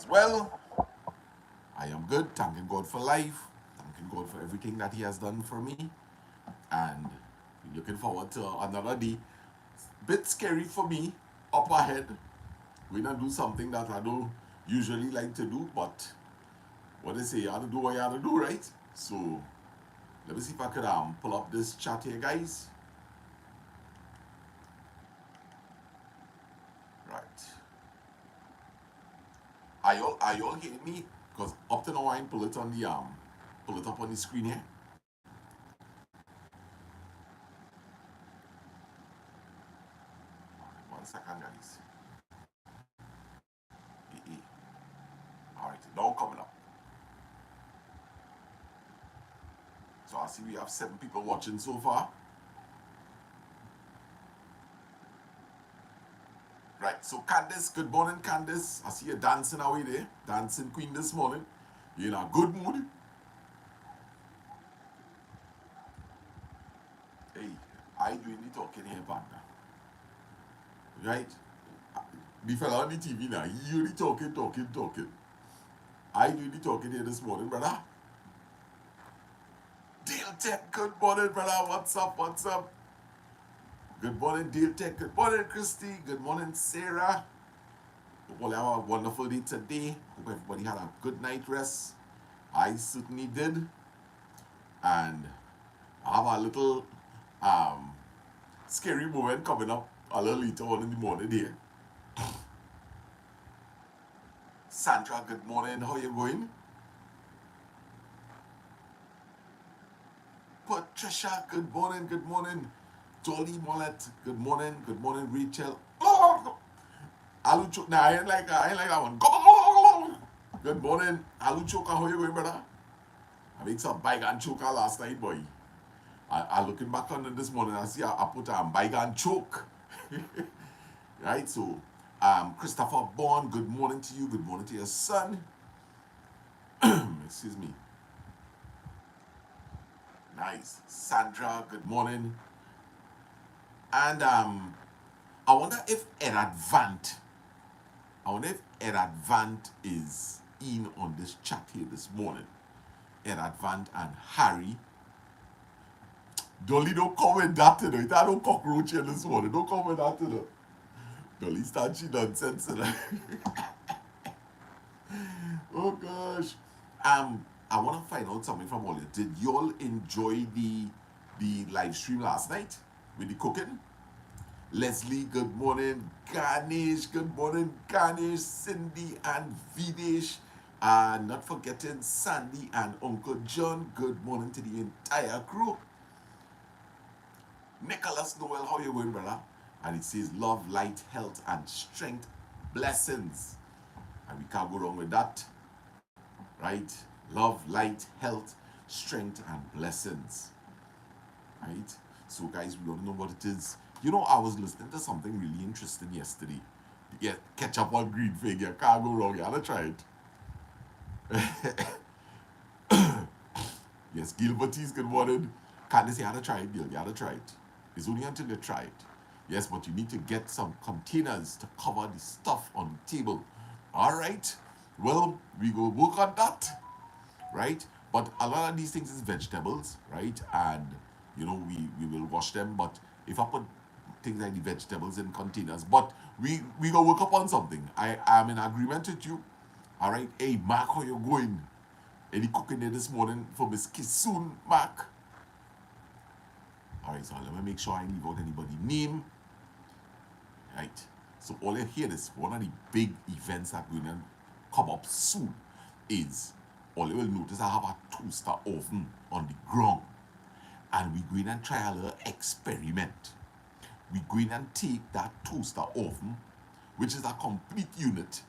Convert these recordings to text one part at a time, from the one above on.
Well, I am good, thanking God for life, thanking God for everything that He has done for me, and looking forward to another day. Bit scary for me, up ahead. We're gonna do something that I don't usually like to do, but what they say, you have to do what you have to do, right? So, let me see if I could pull up this chat here, guys. Right. Are you all hearing me? Because up to now I ain't pull it up on the screen here. One second, guys. All right, now coming up. So I see we have 7 people watching so far. Right, so Candice, good morning, Candice. I see you dancing away there, dancing queen this morning. You in a good mood? Hey, I doing the talking here, partner. Right? The fella on the TV now, you the talking. I doing the talking here this morning, brother. Dale Tech, good morning, brother. What's up? Good morning, Dale Tech. Good morning, Christy. Good morning, Sarah. Hope all have a wonderful day today. Hope everybody had a good night rest. I certainly did. And I have a little um, scary moment coming up a little later on in the morning here. Sandra, good morning. How you going? Patricia, good morning. Good morning. Dolly Mollet, good morning. Good morning, Rachel. Alu Choka, nah, I ain't like that one. Good morning, Alu Choka. How you going, brother? I make some bygone choker last night, boy. I looking back on it this morning, I see I put a bygone choke. Right, so Christopher Bond, good morning to you. Good morning to your son. Excuse me. Nice. Sandra, good morning. And I wonder if Ed Advant is in on this chat here this morning. Ed Advant and Harry. Dolly, don't comment that, you know. It had no cockroach here this morning. Don't comment that, you know. Dolly start she nonsense, you know. Oh gosh. I want to find out something from all you. Did y'all enjoy the live stream last night with the cooking? Leslie, good morning. Ganesh, good morning. Ganesh, Cindy, and Videsh. Not forgetting Sandy and Uncle John. Good morning to the entire crew. Nicholas Noel, how you going, brother? And it says love, light, health, and strength, blessings. And we can't go wrong with that, right? Love, light, health, strength, and blessings, right? So, guys, we don't know what it is. You know, I was listening to something really interesting yesterday. Yeah, catch up on green fig. You can't go wrong. You gotta try it. Yes, Gilbertese, good morning. Candice, you gotta try it, Gil. You gotta try it. It's only until you try it. Yes, but you need to get some containers to cover the stuff on the table. All right. Well, we will work on that, right? But a lot of these things is vegetables, right? And you know, we will wash them. But if I put things like the vegetables in containers, but we gonna work up on something. I am in agreement with you. All right. Hey, Mark, how you going? Any cooking there this morning for Miss Kisoon, Mark? All right, so let me make sure I leave out anybody's name. Right. So all you hear is one of the big events that going to come up soon is all you will notice I have a toaster oven on the ground. And we're going to try a little experiment. We're going to take that toaster oven, which is a complete unit,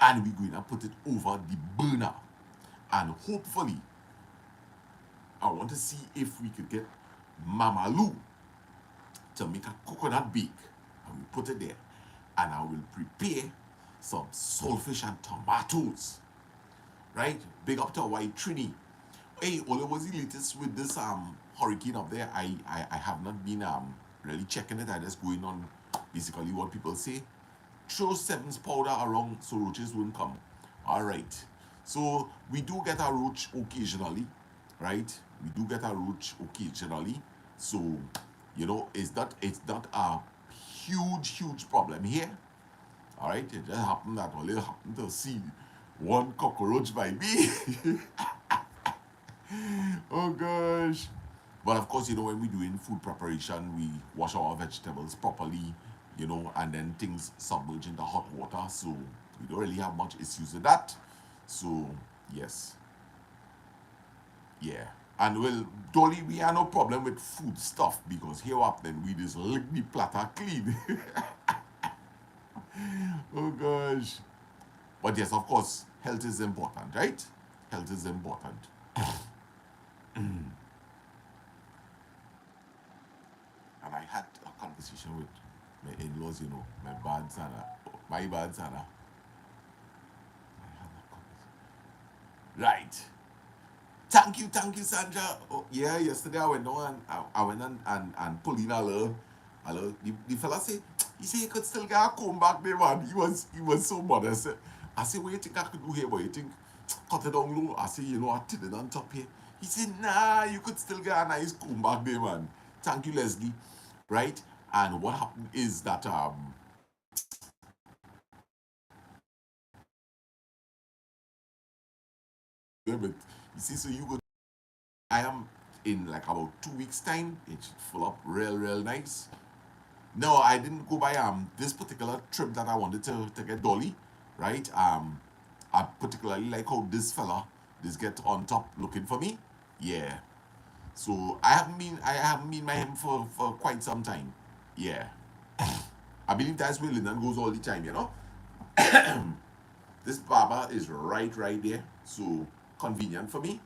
and we're going to put it over the burner. And hopefully, I want to see if we could get Mama Lou to make a coconut bake. And we put it there. And I will prepare some saltfish and tomatoes. Right? Big up to White Trini. Hey, Ola, was the latest with this hurricane up there? I have not been really checking it. I just going on basically what people say. Throw Sevens powder around so roaches won't come. All right. So we do get a roach occasionally, right? We do get a roach occasionally. So, it's not a huge problem here. All right. It just happened that only happened to see one cockroach by me. Oh gosh. But of course, when we're doing food preparation, we wash our vegetables properly, and then things submerge into hot water. So we don't really have much issues with that. So, yes, yeah. And well, Dolly, we have no problem with food stuff because here up then we just lick the platter clean. Oh gosh. But yes, of course, health is important, right? Health is important. And I had a conversation with my in-laws, my bad Sana, my bad Sana. Right. Thank you, Sandra. Oh, yeah, yesterday I went on I went and pulled in a little. The fella said, he said he could still get a comb back there, man. He was so modest. I said, what you think I could do here, boy? You think cut it down low? I said, I did it on top here. He said, nah, you could still get a nice comb back there, man. Thank you, Leslie. Right? And what happened is that yeah, but you see, so you go I am in like about 2 weeks time. It should full up real nice. No, I didn't go by this particular trip that I wanted to get Dolly, right? I particularly like how this get on top looking for me. Yeah. So I haven't been by him for quite some time. Yeah. I believe that's where Lyndon goes all the time. This barber is right there. So convenient for me.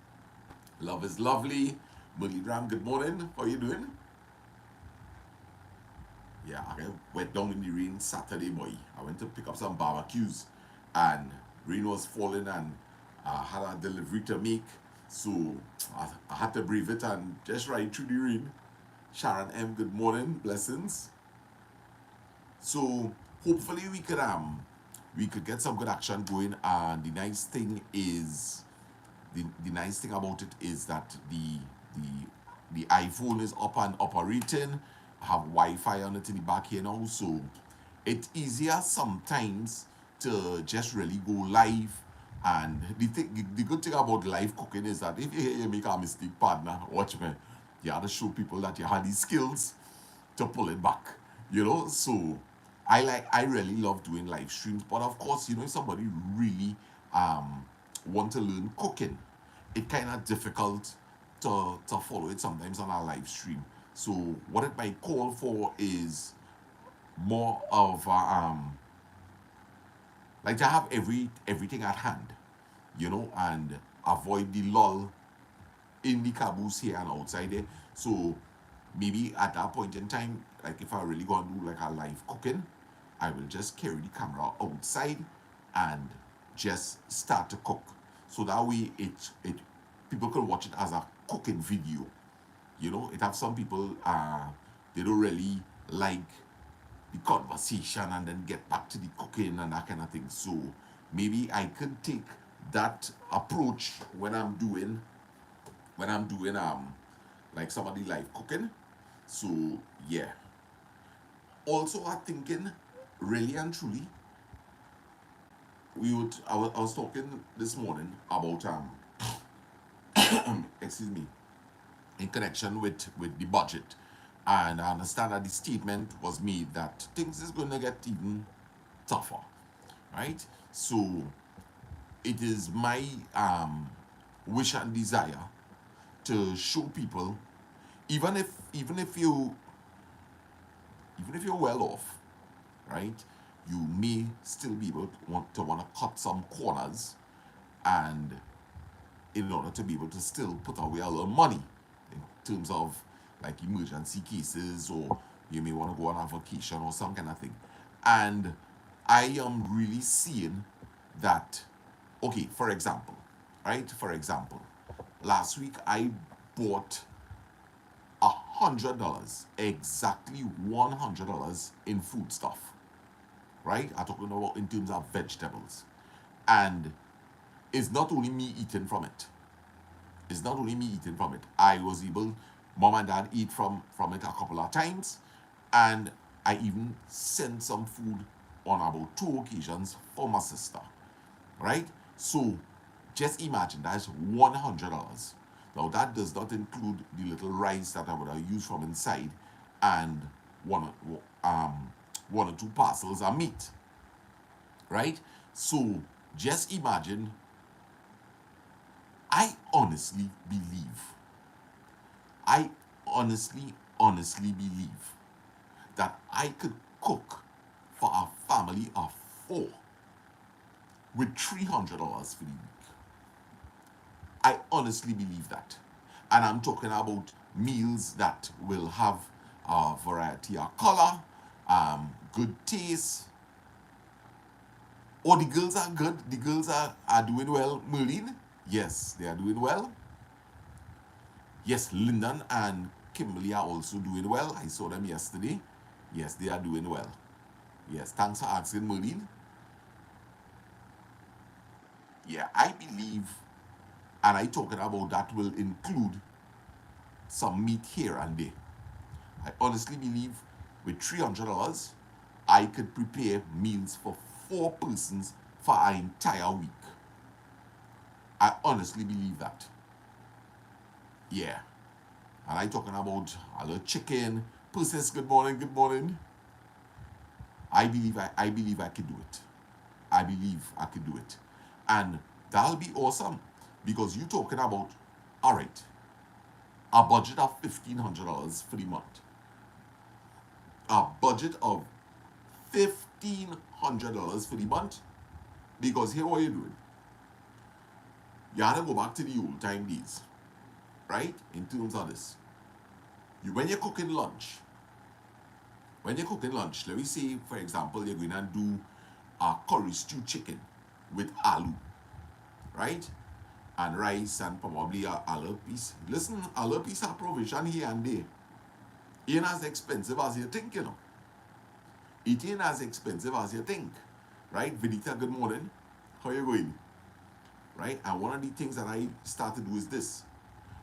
Love is lovely. Muggy Ram, good morning. How you doing? Yeah, I went down in the rain Saturday, boy. I went to pick up some barbecues, and rain was falling, and I had a delivery to make, so I had to brave it and just ride through the rain. Sharon M, good morning, blessings. So hopefully we could get some good action going, and the nice thing about it is that the iPhone is up and operating. I have Wi-Fi on it in the back here now, so it's easier sometimes to just really go live. And the good thing about live cooking is that if you make a mistake, partner, watch me, you have to show people that you have these skills to pull it back. So I really love doing live streams, but of course, if somebody really want to learn cooking, it kind of difficult to follow it sometimes on our live stream. So what it might call for is more of like to have everything at hand, and avoid the lull in the caboose here and outside there. So maybe at that point in time, like if I really gonna do like a live cooking, I will just carry the camera outside and just start to cook. So that way it people can watch it as a cooking video. It have some people they don't really like the conversation and then get back to the cooking and that kind of thing. So maybe I could take that approach when I'm doing like somebody live cooking. So yeah. Also I'm thinking really and truly I was talking this morning about excuse me, in connection with the budget. And I understand that the statement was made that things is going to get even tougher, right? So it is my wish and desire to show people, even if you're well off, right? You may still be able to want to cut some corners, and in order to be able to still put away a little money in terms of like emergency cases, or you may want to go on a vacation or some kind of thing. And I am really seeing that, okay, for example, right? For example, last week I bought $100, exactly $100 in food stuff, right? I'm talking about in terms of vegetables. And it's not only me eating from it. It's not only me eating from it. I was able, mom and dad eat from it a couple of times, and I even sent some food on about 2 occasions for my sister, right? So just imagine that's $100. Now that does not include the little rice that I would have used from inside, and one one or two parcels of meat, right? So just imagine. I honestly believe, I honestly believe that I could cook for a family of 4 with $300 for the week. I honestly believe that. And I'm talking about meals that will have a variety of color, good taste. Oh, the girls are good. The girls are doing well. Merlin, yes, they are doing well. Yes, Lyndon and Kimberly are also doing well. I saw them yesterday. Yes, they are doing well. Yes, thanks for asking, Merlin. Yeah, I believe, and I talking about that will include some meat here and there. I honestly believe with $300, I could prepare meals for 4 persons for an entire week. I honestly believe that. Yeah. And I talking about a little chicken. Persons, good morning, good morning. I believe I could do it. I believe I could do it. And that'll be awesome. Because you're talking about, all right, a budget of $1,500 for the month. A budget of $1,500 for the month. Because here what you're doing. You have to go back to the old time days. Right? In terms of this. When you're cooking lunch, let me say, for example, you're going to do a curry stew chicken with aloo, right? And rice and probably a little piece. Listen, a little piece of provision here and there. It ain't as expensive as you think, you know. It ain't as expensive as you think, right? Vidita, good morning. How you going? Right? And one of the things that I started to do is this.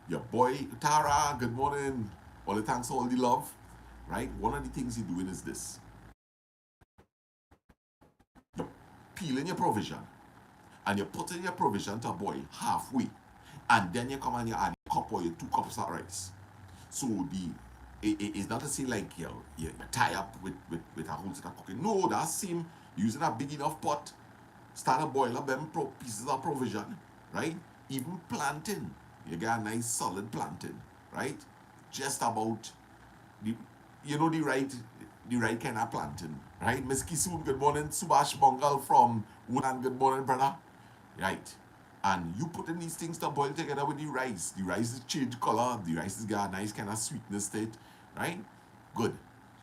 Your boy, Tara, good morning. All the thanks, all the love. Right? One of the things you're doing is this. You're peeling your provision and you're putting your provision to boil halfway. And then you come and you add a cup or your 2 cups of rice. So it's not to say like you're tie up with a whole set of cooking. No, that's same using a big enough pot, start a boil up them pieces of provision, right? Even planting, you get a nice solid planting, right? Just about the the right kind of planting, right? Miss Kisoon, good morning. Subash Bongal from Wuhan, good morning, brother. Right. And you putting these things to boil together with the rice. The rice is change color, the rice has got a nice kind of sweetness to it, right? Good.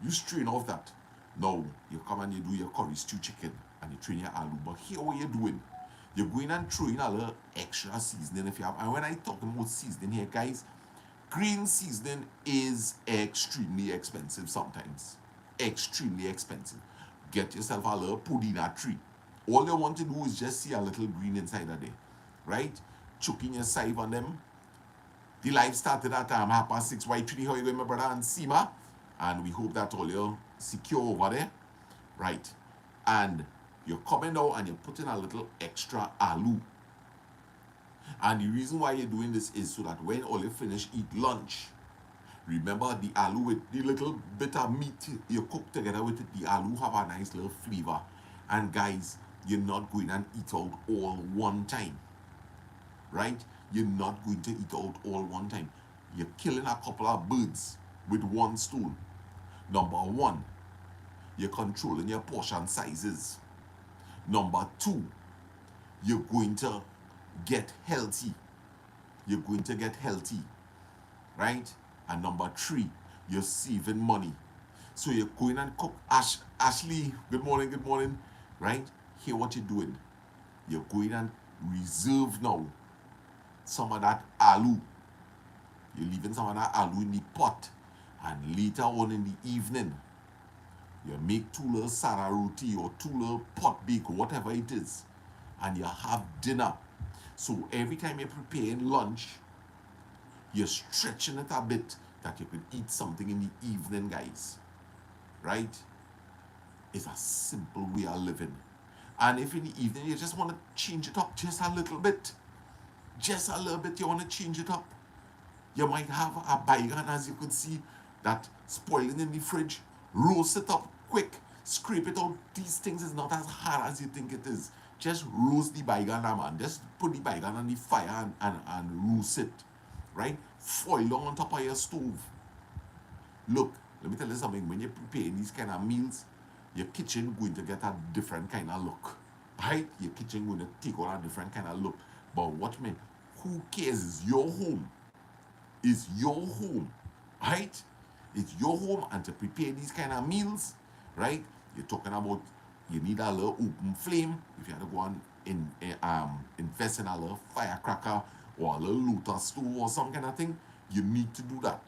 You strain off that. Now, you come and you do your curry stew chicken and you train your aloo. But here what you're doing, you're going and throwing a little extra seasoning if you have. And when I talk about seasoning here, guys, green seasoning is extremely expensive sometimes. Extremely expensive. Get yourself a little pudina tree. All you want to do is just see a little green inside of there. Right? Choking your side on them. The live started at 6:30. Y3, how you going, my brother? And Sima. And we hope that all you're secure over there. Right. And you're coming out and you're putting a little extra aloo. And the reason why you're doing this is so that when all you finish eat lunch, remember the aloo with the little bit of meat you cook together with it, the aloo have a nice little flavor. And guys, you're not going and eat out all one time. Right? You're not going to eat out all one time. You're killing a couple of birds with one stone. Number one, you're controlling your portion sizes. Number two, you're going to get healthy. You're going to get healthy. Right? And number three, you're saving money. So you're going and cook. Ashley, good morning. Right? Hear what you're doing. You're going and reserve now some of that aloo. You're leaving some of that aloo in the pot. And later on in the evening, you make 2 little sarah roti or 2 little pot bake, whatever it is. And you have dinner. So every time you're preparing lunch, you're stretching it a bit that you could eat something in the evening, guys. Right? It's a simple way of living. And if in the evening you just want to change it up just a little bit, you want to change it up. You might have a baygan, as you could see, that spoiling in the fridge. Roast it up quick, scrape it out. These things is not as hard as you think it is. Just roast the baygan, man. Just put the baygan on the fire and roast it, right? Foil on top of your stove. Look, let me tell you something. When you're preparing these kind of meals, your kitchen going to get a different kind of look, right? Your kitchen going to take on a different kind of look. But watch me. Who cares? It's your home. It's your home, right? It's your home, and to prepare these kind of meals, right? You're talking about you need a little open flame. If you had to go and invest in a little firecracker or a little Lotus stove or some kind of thing, you need to do that.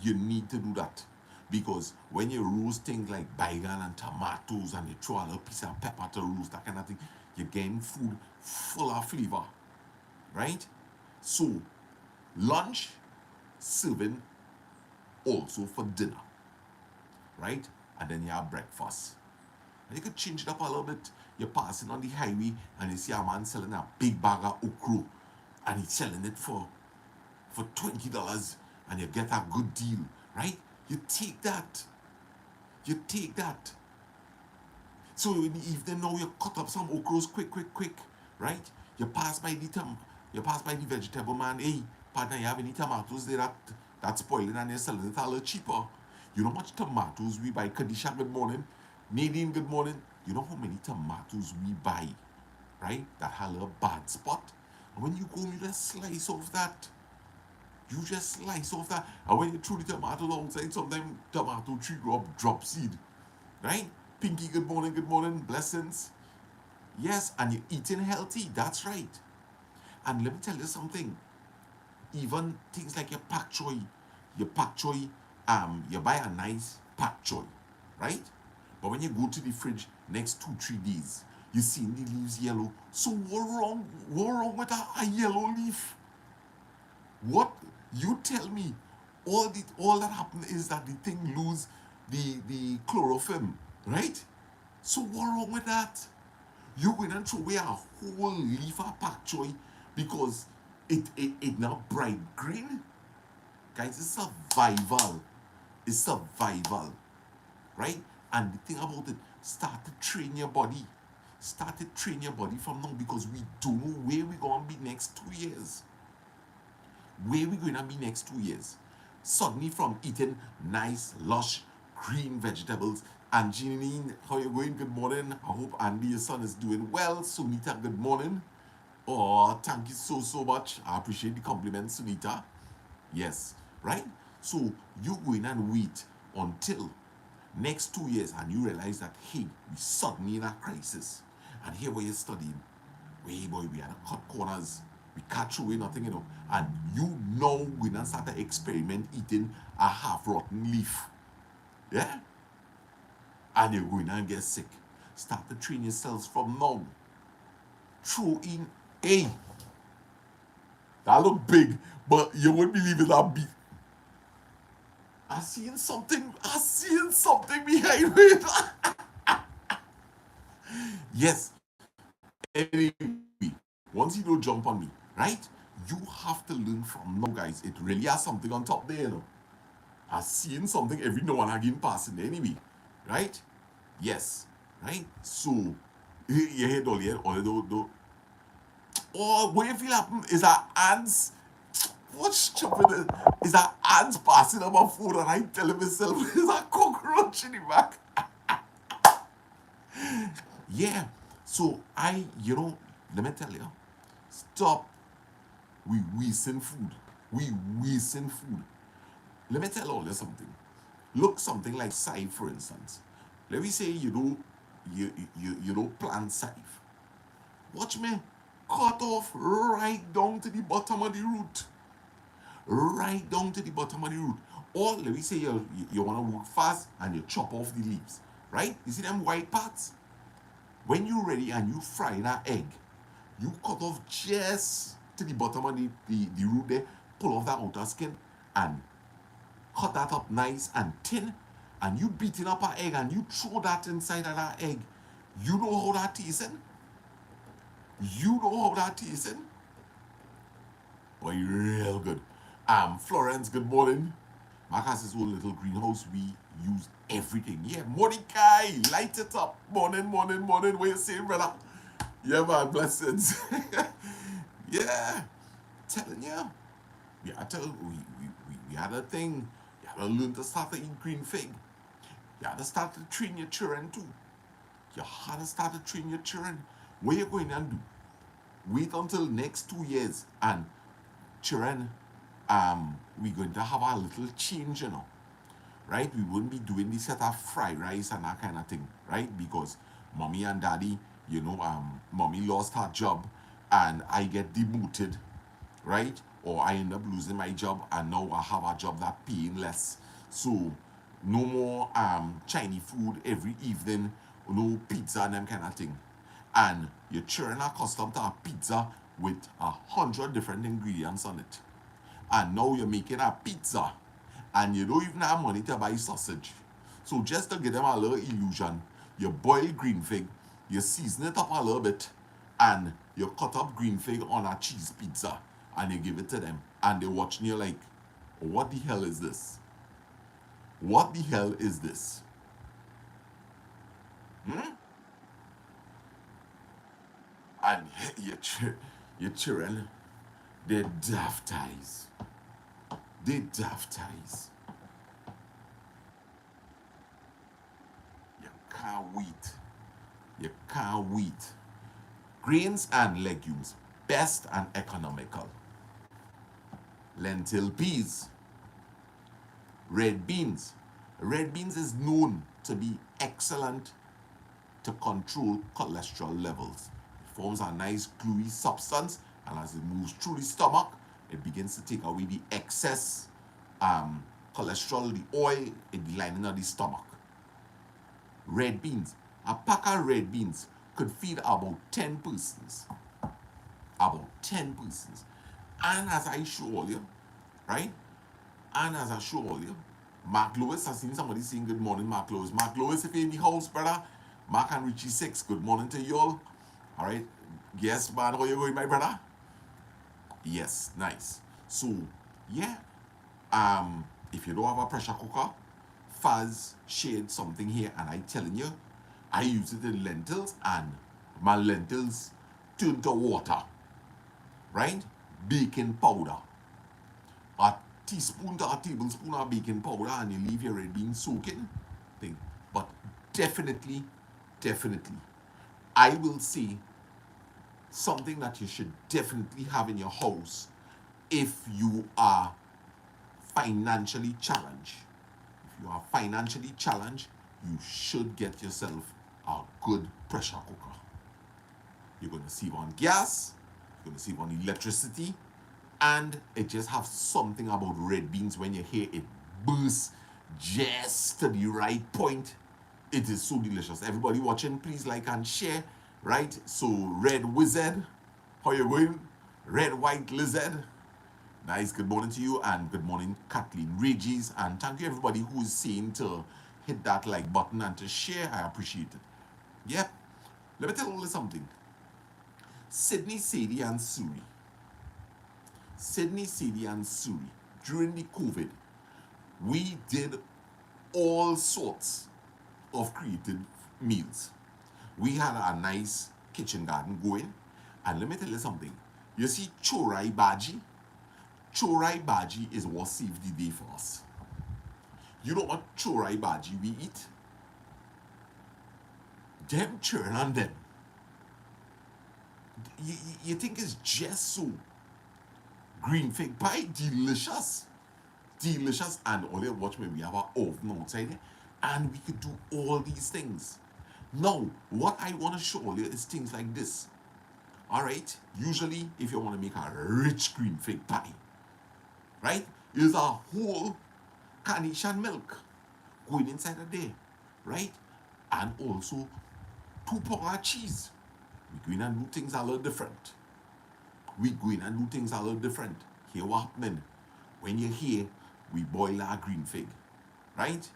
You need to do that. Because when you roast things like baygan and tomatoes and you throw a little piece of pepper to roast, that kind of thing, you're getting food full of flavor, right? So, lunch, serving also for dinner, right? And then you have breakfast. And you could change it up a little bit. You're passing on the highway and you see a man selling a big bag of okra and he's selling it for $20 and you get a good deal, right? You take that. You take that. So in the evening now you cut up some okras quick, right? You pass by the vegetable man. Hey, partner, you have any tomatoes there that's spoiling and you're selling it a little cheaper? You know how much tomatoes we buy? Kadisha, good morning. Nadine, good morning. You know how many tomatoes we buy, right? That have a little bad spot. And when you go, you just slice off that. You just slice off that. And when you throw the tomato outside, sometimes tomato tree drop seed. Right? Pinky, good morning, blessings. Yes, and you're eating healthy. That's right. And let me tell you something. Even things like your pak choy, you buy a nice pak choy, right? But when you go to the fridge next 2-3 days, you see the leaves yellow. So what wrong with a yellow leaf? What? You tell me. All that happened is that the thing lose the chlorophyll, right? So what wrong with that? You going and throw away a whole leaf of pak choy because it now bright green? Guys, it's survival. It's survival, right? And the thing about it, start to train your body. Start to train your body from now because we don't know where we're going to be next 2 years. Where we going to be next 2 years? Suddenly from eating nice, lush, green vegetables. And Jeanine, how you going? Good morning. I hope Andy, your son, is doing well. Sunita, good morning. Oh, thank you so much. I appreciate the compliment, Sunita. Yes, right? So you go in and wait until next 2 years and you realize that, hey, we suddenly in a crisis. And here where you're studying, hey boy, we had to cut corners. We can't throw away nothing, And you know we done start to experiment eating a half-rotten leaf. Yeah? And you're going and get sick. Start to train yourselves from now. Throw in, hey, that look big, but you won't believe it, that beat. I seen something behind it. Yes. Anyway, once you don't jump on me, right? You have to learn from now, guys. It really has something on top there, I seen something every now and again passing anyway, right? Yes, right? So, you hear all here, although, oh, what you feel happen is that ants, what's stupid is that ants passing on my phone and I telling myself there's a cockroach in the back. Yeah, so let me tell you, stop. We wasting food. Let me tell all you something. Look something like scythe, for instance. Let me say you don't plant scythe. Watch me cut off right down to the bottom of the root. Right down to the bottom of the root. Or let me say you want to work fast and you chop off the leaves. Right? You see them white parts? When you're ready and you fry that egg, You cut off just to the bottom of the root there, pull off that outer skin, and cut that up nice and thin, and you beating up an egg and you throw that inside of that egg. You know how that tasting? You know how that tasting? Boy, real good. Florence, good morning. Mark has his own little greenhouse. We use everything. Yeah, Mordecai, light it up. Morning, morning, morning. What you saying, brother? Yeah, man, blessings. Yeah, telling you. We had a thing. You had to learn to start to eat green fig. You had to start to train your children too. You had to start to train your children. What you going to do? Wait until next 2 years and children, we're going to have a little change, you know. Right? We wouldn't be doing this set of fried rice and that kind of thing, right? Because mommy and daddy, you know, mommy lost her job and I get demoted, right? Or I end up losing my job and now I have a job that paying less. So no more Chinese food every evening, no pizza and them kind of thing. And your children are accustomed to a pizza with 100 different ingredients on it. And now you're making a pizza and you don't even have money to buy sausage. So just to give them a little illusion, you boil green fig, you season it up a little bit, and you cut up green fig on a cheese pizza, and you give it to them. And they're watching you like, what the hell is this? What the hell is this? And your children, they're daft eyes. They're daft eyes. You can't wait. You can't wait. Grains and legumes, best and economical. Lentil peas. Red beans. Red beans is known to be excellent to control cholesterol levels. It forms a nice gluey substance, and as it moves through the stomach, it begins to take away the excess cholesterol, the oil in the lining of the stomach. Red beans. A pack of red beans could feed about 10 persons. About 10 persons. And as I show all you, right? And as I show all you, Mark Lewis, I've seen somebody saying good morning, Mark Lewis. Mark Lewis, if you're in the house, brother, Mark and Richie 6, good morning to you all. All right. Yes, man, how you going, my brother? Yes, nice. So, yeah. If you don't have a pressure cooker, Faz shared something here, and I telling you, I use it in lentils, and my lentils turn to water, right? Baking powder. A teaspoon to a tablespoon of baking powder, and you leave your red beans soaking thing. But definitely, I will say something that you should definitely have in your house if you are financially challenged. If you are financially challenged, you should get yourself a good pressure cooker. You're going to save on gas, you're going to save on electricity, and it just has something about red beans when you hear it burst just to the right point. It is so delicious. Everybody watching, please like and share, right? So Red Wizard, how you going? Red White Lizard. Nice, good morning to you, and good morning Kathleen Regis, and thank you everybody who is saying to hit that like button and to share. I appreciate it. Yep. Let me tell you something. Sydney, Sadie, and Suri. Sydney, Sadie, and Suri. During the COVID, we did all sorts of creative meals. We had a nice kitchen garden going, and let me tell you something. You see chorai bhaji? Chorai bhaji is what saved the day for us. You know what chorai bhaji we eat? Them churn on them. You think it's just so? Green fig pie, delicious. Delicious. And all you watch me, we have our oven outside there, and we could do all these things. Now, what I want to show you is things like this. Alright? Usually, if you want to make a rich green fig pie, right? Is a whole carnation milk going inside of there, right? And also 2 pounds of cheese. We going and do things a little different. We going and do things a little different. Here what happening? When you're here, we boil our green fig, right?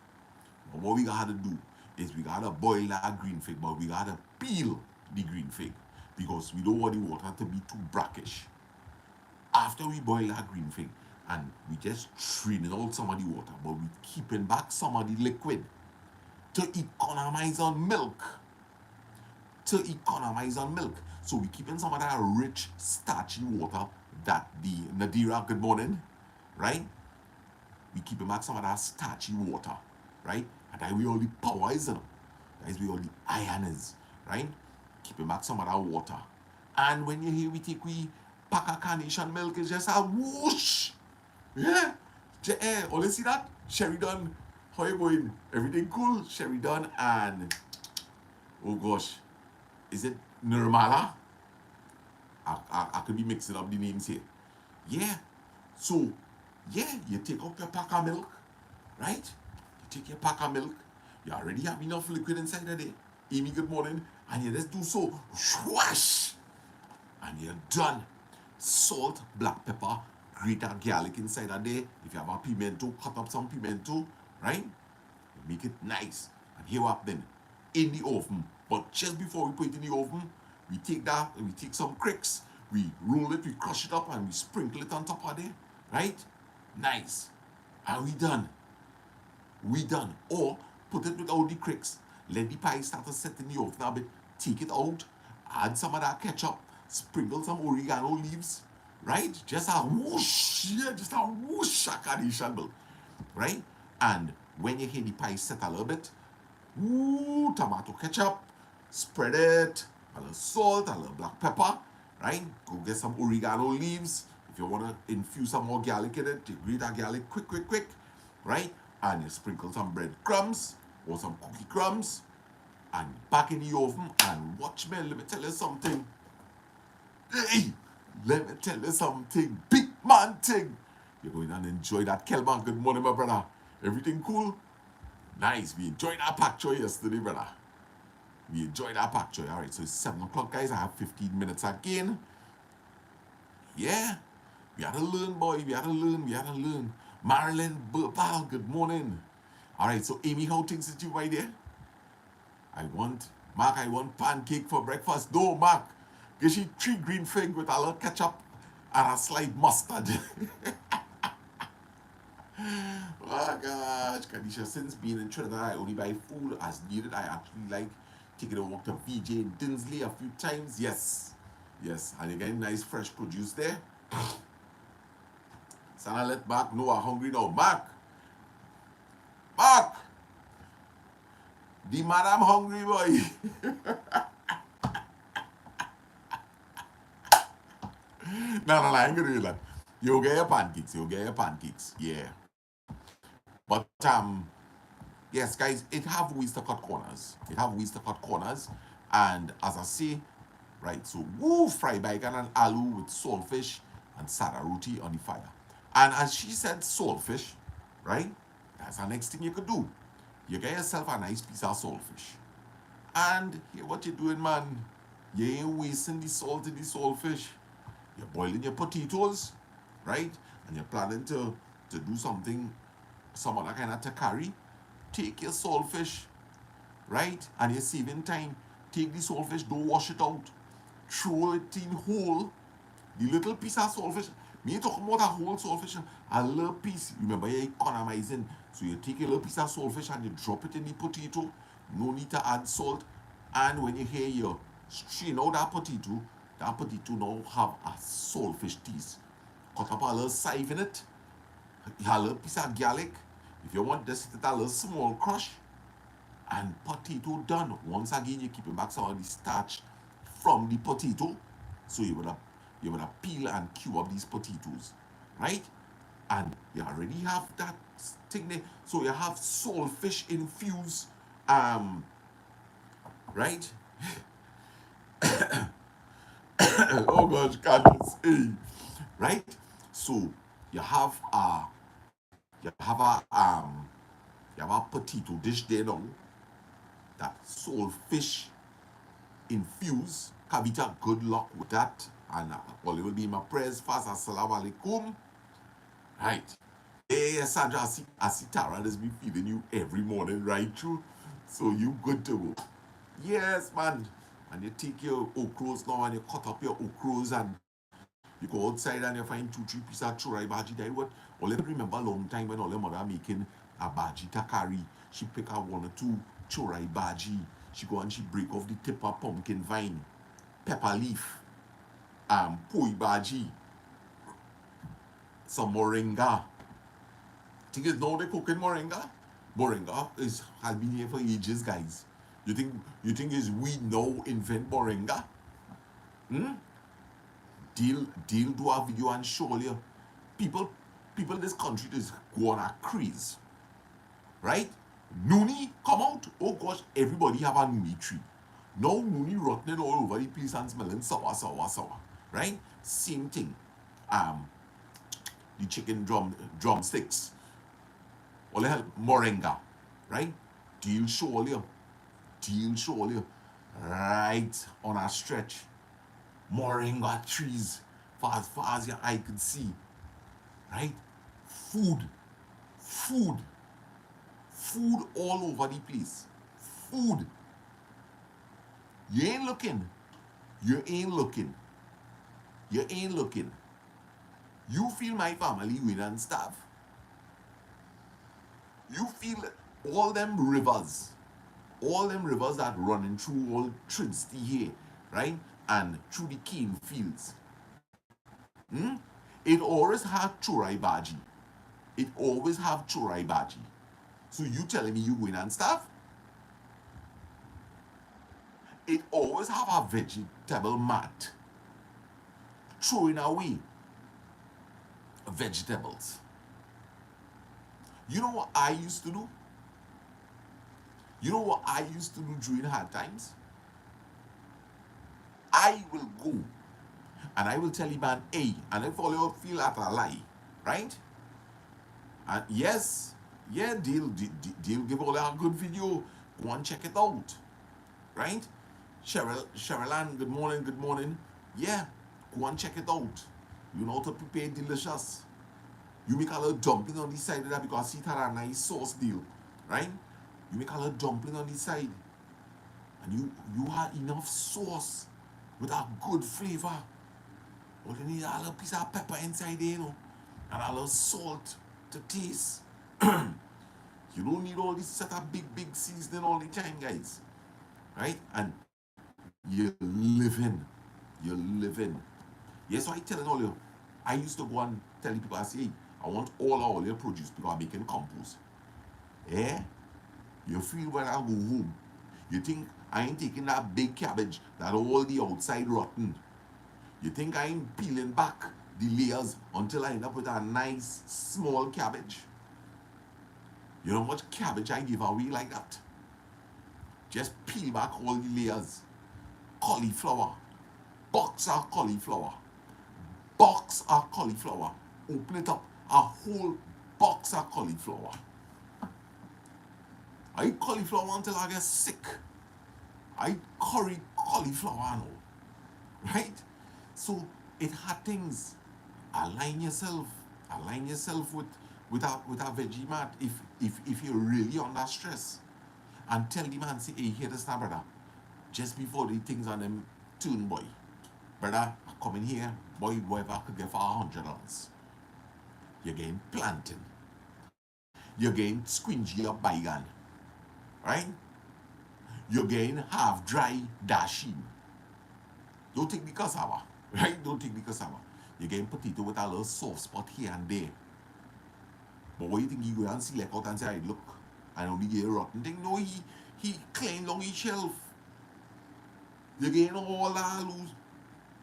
But what we gotta do is we gotta boil our green fig, but we gotta peel the green fig because we don't want the water to be too brackish. After we boil our green fig, and we just draining out some of the water, but we keeping back some of the liquid to economize on milk. So we keeping some of that rich, starchy water that the Nadira, good morning, right? We keeping back some of that starchy water, right? And that we all the power is, that is where all the iron is, right? Keeping back some of that water. And when you hear we take we pack of carnation milk, it's just a whoosh. Yeah. Oh, let's see that? Sheridan, how you going? Everything cool? Sheridan and, oh gosh, is it Nirmala? I could be mixing up the names here. Yeah. So, yeah, you take up your pack of milk, right? You take your pack of milk. You already have enough liquid inside of there. Amy, good morning. And you just do so, whoosh, and you're done. Salt, black pepper, grated garlic inside of there. If you have a pimento, cut up some pimento, right? Make it nice. And here what then? In the oven. But just before we put it in the oven, we take that and we take some cricks, we roll it, we crush it up, and we sprinkle it on top of there, right? Nice. Are we done? We done. Or put it without the cricks. Let the pie start to set in the oven a bit. Take it out. Add some of that ketchup. Sprinkle some oregano leaves. Right? Just a whoosh. Yeah, just a whoosh of carnation milk. Right? And when you hear the pie set a little bit, ooh, tomato ketchup. Spread it. A little salt, a little black pepper. Right? Go get some oregano leaves. If you want to infuse some more garlic in it, you grate that garlic quick. Right? And you sprinkle some breadcrumbs or some cookie crumbs and back in the oven and watch me. Let me tell you something. Hey, let me tell you something. Big man thing. You're going and enjoy that. Kelman, good morning, my brother. Everything cool? Nice. We enjoyed our pak choy yesterday, brother. We enjoyed our pak choy. All right, so it's 7 o'clock, guys. I have 15 minutes again. Yeah. We had to learn, boy. We had to learn. Marilyn Burpal, good morning. All right, so Amy, how things with you right there? I want pancake for breakfast. No, Mark. Get you 3 green fig with a little ketchup and a slight mustard. Oh gosh, Kadisha, since being in Trinidad, I only buy food as needed. I actually like taking a walk to VJ in Dinsley a few times. Yes, and you get nice fresh produce there. Sana let Mark know I'm hungry now. Mark, the madam hungry boy. No, I ain't gonna do that. You'll get your pancakes. Yeah. But yes, guys, it have ways to cut corners. And as I say, right, so fry bacon and aloo with saltfish and sada roti on the fire. And as she said, saltfish, right? That's the next thing you could do. You get yourself a nice piece of saltfish. And here what you're doing, man. You ain't wasting the salt in the saltfish. You're boiling your potatoes, right? And you're planning to do something, some other kind of takari. Take your saltfish, right? And you're saving time. Take the saltfish, don't wash it out. Throw it in whole. The little piece of saltfish. Me ain't talking about a whole saltfish. A little piece. Remember, you're economizing. So you take a little piece of saltfish and you drop it in the potato. No need to add salt. And when you hear you strain out that potato now have a saltfish taste. Cut up a little sieve in it. A little piece of garlic. If you want this, a little small crush. And potato done. Once again, you're keeping back some of the starch from the potato. So you're gonna peel and cube up these potatoes. Right? And you already have that thing there. So you have saltfish infused. Right? Oh gosh, Candace. Hey. Right? So you have a potato dish there now. That saltfish infused, Kavita, good luck with that. And all it will be my prayers fast. Assalamu alaikum. Right. Hey, Sandra, I see Tara has been feeding you every morning, right through. So you good to go. Yes, man. And you take your okros now and you cut up your okros and you go outside and you find 2-3 pieces of churai baji there. What? All I remember a long time when all the mother making a baji takari. She pick out 1 or 2 churai baji. She go and she break off the tip of pumpkin vine, pepper leaf, poi baji, some moringa. Thing is now they cooking moringa. Moringa has been here for ages, guys. You think is we now invent moringa? Hmm? Deal do a video and show you. People in this country just go on a craze. Right? Noonie come out. Oh gosh, everybody have a noonie tree. Now noonie rotting all over the place and smelling sour. Right? Same thing. The chicken drumsticks. All the hell moringa. Right? Deal show you. Right on a stretch. Moringa trees far as your eye could see. Right? Food all over the place. Food. You ain't looking. You feel my family win and starve. You feel all them rivers that running through all Trinity here, right? And through the cane fields. It always have churai baji. So you telling me you win and stuff? It always have a vegetable mat. Throwing away vegetables. You know what I used to do? During hard times? I will go and I will tell you, man, hey, and if all you feel that a lie, right? And yes, yeah, deal give all a good video. Go and check it out, right? Cheryl Ann, good morning. Yeah, go and check it out. You know how to prepare delicious. You make a little dumpling on the side of that because it had a nice sauce deal, right? You make a little dumpling on the side, and you have enough sauce with a good flavor. All you need a little piece of pepper inside there, and a little salt to taste. You don't need all this set of big seasoning all the time, guys. Right? And you're living. Yes, so I telling all you, I used to go and tell people, I say, hey, I want all your produce because I'm making compost. Yeah? You feel when I go home, you think I ain't taking that big cabbage that all the outside rotten. You think I ain't peeling back the layers until I end up with a nice small cabbage. You know how much cabbage I give away like that? Just peel back all the layers. Cauliflower. Box of cauliflower. Open it up. A whole box of cauliflower. I eat cauliflower until I get sick. I curry cauliflower now. Right? So it had things. Align yourself with a veggie mat if you're really under stress. And tell the man, say, hey, here this now, brother. Just before the things on them tune, boy. Brother, I come in here, boy, whatever I could get for $100. You're getting plantain. You're getting squingy or baigan. Right? You're getting half dry dasheen. Don't take the cassava. Right? Don't take the cassava. You're getting potato with a little soft spot here and there. But what do you think he go and select out and say, hey, look, I only get a rotten thing? No, he cleaned along his shelf. You're getting all the alus.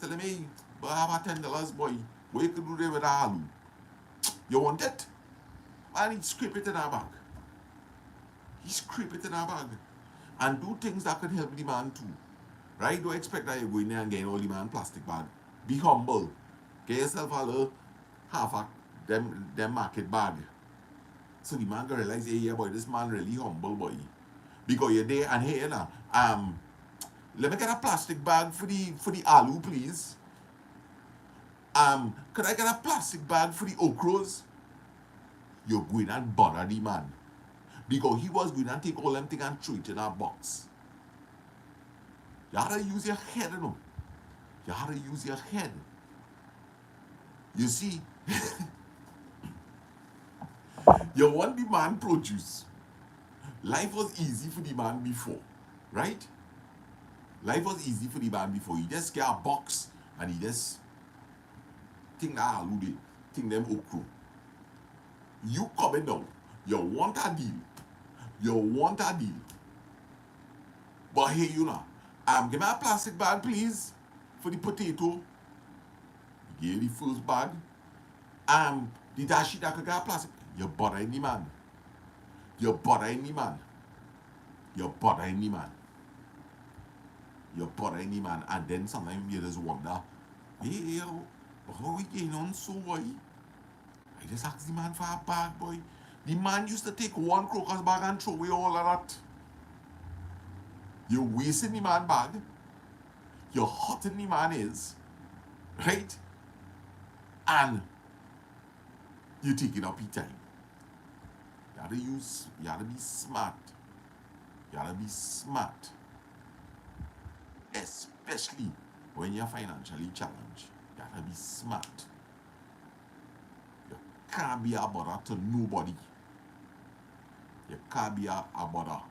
Tell him, hey, but I have a $10, boy. What you could do there with the alu? You want it? And he scrape it in our bag. And do things that could help the man too. Right? Don't expect that you're going there and getting all the man plastic bag. Be humble. Get yourself a little half a them market bag. So the man can realize, hey, yeah, boy, this man really humble, boy. Because you're there and here now. Let me get a plastic bag for the aloo, please. Could I get a plastic bag for the okros? You're going and bother the man. Because he was going and take all them things and throw it in a box. You have to use your head, you know. You have to use your head. You see, you want the man produce. Life was easy for the man before, right? Life was easy for the man before. He just get a box and he just think that allude, think them okro. You coming down, you want a deal. You want a deal. But hey, you know, give me a plastic bag, please, for the potato. You get the first bag. The dashi that could get a plastic. You're bothering the man. You're bothering the man. You're bothering the man. You're bothering the man. And then sometimes you just wonder, hey, how we getting on so why? I just asked the man for a bag, boy. The man used to take one crocus bag and throw away all of that. You're wasting the man bag. You're hurting the man is. Right? And you're taking up your time. You gotta be smart. You gotta be smart. Especially when you're financially challenged. You gotta be smart. You can't be a bother to nobody. You can't be a bother.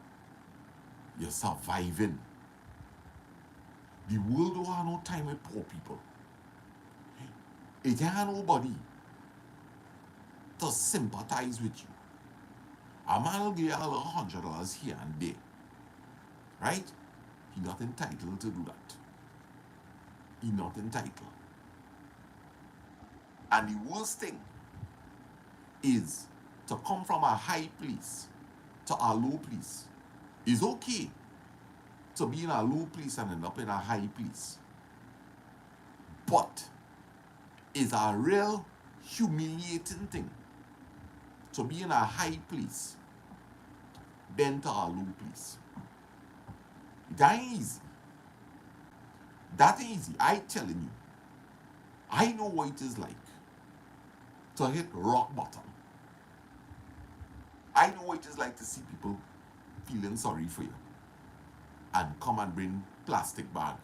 You're surviving. The world don't have no time with poor people. It ain't have nobody to sympathize with you. A man will give you a little $100 here and there. Right? He's not entitled to do that. He's not entitled. And the worst thing is to come from a high place to a low place. It's okay to be in a low place and end up in a high place. But it's a real humiliating thing to be in a high place than to a low place. That ain't easy. That ain't easy. I telling you. I know what it is like to hit rock bottom. I know what it is like to see people feeling sorry for you and come and bring plastic bag.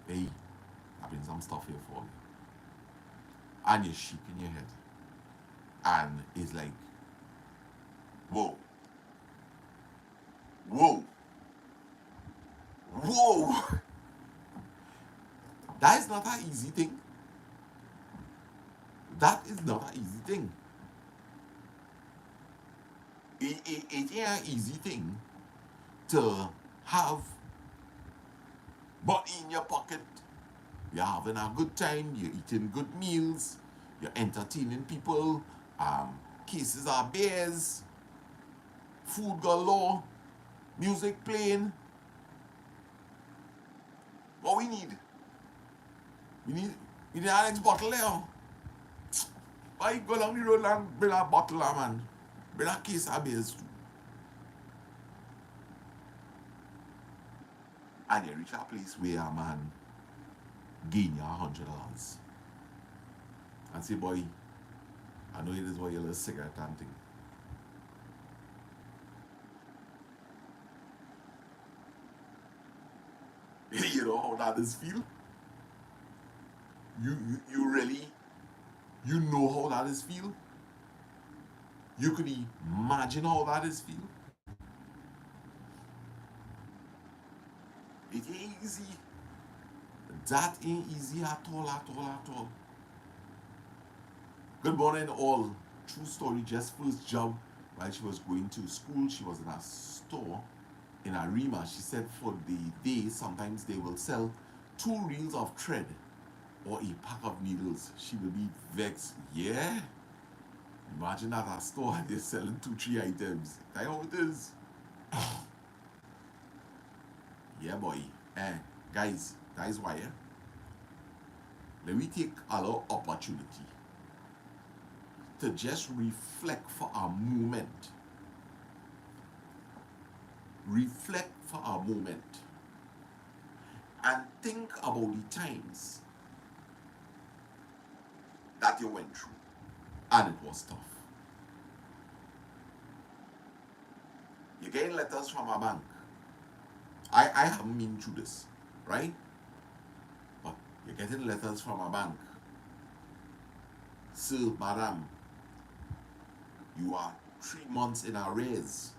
Hey, I bring some stuff here for you. And you're shaking your head. And it's like, whoa. Whoa. Whoa. That is not an easy thing. That is not an easy thing. It ain't an easy thing to have money in your pocket. You're having a good time, you're eating good meals, you're entertaining people, cases are beers, food galore, music playing. What we need? We need an next bottle there. Why go along the road and bring a bottle, man? Bring a case of beers too. And you reach a place where a man gain you $100 and say, boy, I know it is what your little cigarette and thing. You know how that is feel? You really, you know how that is feel? You could imagine how that is feel? It ain't easy. That ain't easy at all, at all, at all. Good morning, all. True story, just first job while she was going to school. She was in a store in Arima. She said for the day, sometimes they will sell 2 reels of thread or a pack of needles. She will be vexed. Yeah? Imagine at a store they're selling 2-3 items. That's how it is. Yeah, boy. Guys, that is why. Let me take a little opportunity to just reflect for a moment reflect for a moment and think about the times that you went through and it was tough. You're getting letters from a bank. I haven't been through this, right? But you're getting letters from a bank. Sir, madam, you are 3 months in arrears.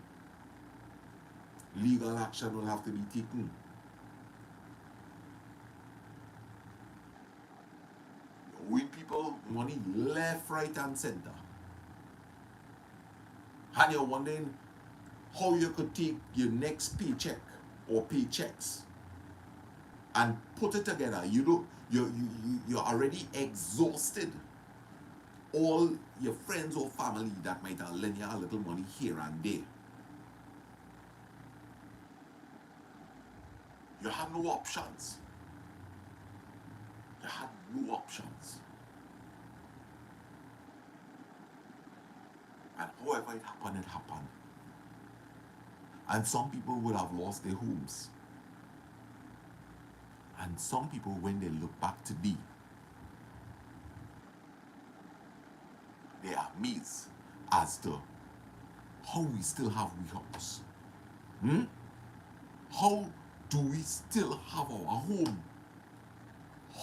Legal action will have to be taken. We people money left, right, and center. And you're wondering how you could take your next paycheck or paychecks and put it together. You're already exhausted. All your friends or family that might have lent you a little money here and there. You had no options. You had no options. And however it happened, it happened. And some people will have lost their homes. And some people, when they look back today, they are amazed as to how we still have we house. How do we still have our home?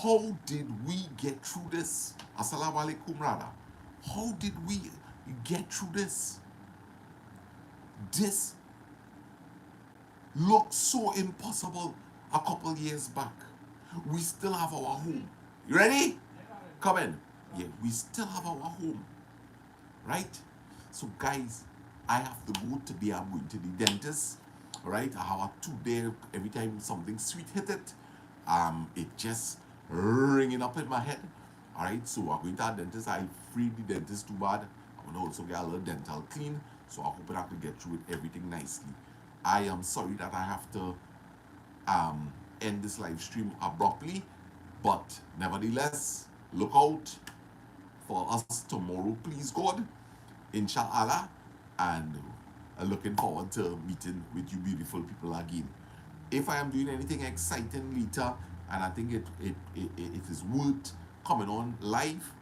How did we get through this? Assalamu alaikum, rather. How did we get through this? This looked so impossible a couple years back. We still have our home. You ready? Come in. Yeah, we still have our home. Right? So guys, I have to go today. I'm going to the dentist. Right? I have a tooth there. Every time something sweet hit it, it just ringing up in my head. Alright, so I'm going to the dentist. I freed the dentist too bad. I'm going to also get a little dental clean. So I hope I can get through it, everything nicely. I am sorry that I have to end this live stream abruptly, but nevertheless, look out for us tomorrow, please God, inshallah, and looking forward to meeting with you beautiful people again. If I am doing anything exciting later, and I think it is worth coming on live,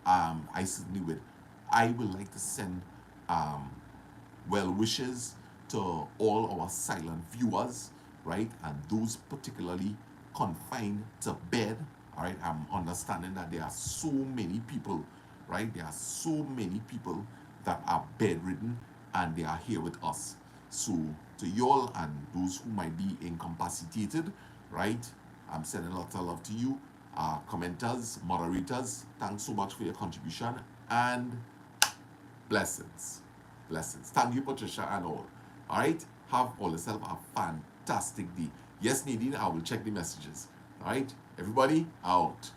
I certainly would. I would like to send well wishes to all our silent viewers, right? And those particularly confined to bed, all right? I'm understanding that there are so many people, right? There are so many people that are bedridden and they are here with us. So to y'all and those who might be incapacitated, right? I'm sending a lot of love to you, commenters, moderators. Thanks so much for your contribution and blessings. Blessings. Thank you, Patricia, and all. All right? Have all yourself a fantastic day. Yes, Nadine, I will check the messages. All right? Everybody, out.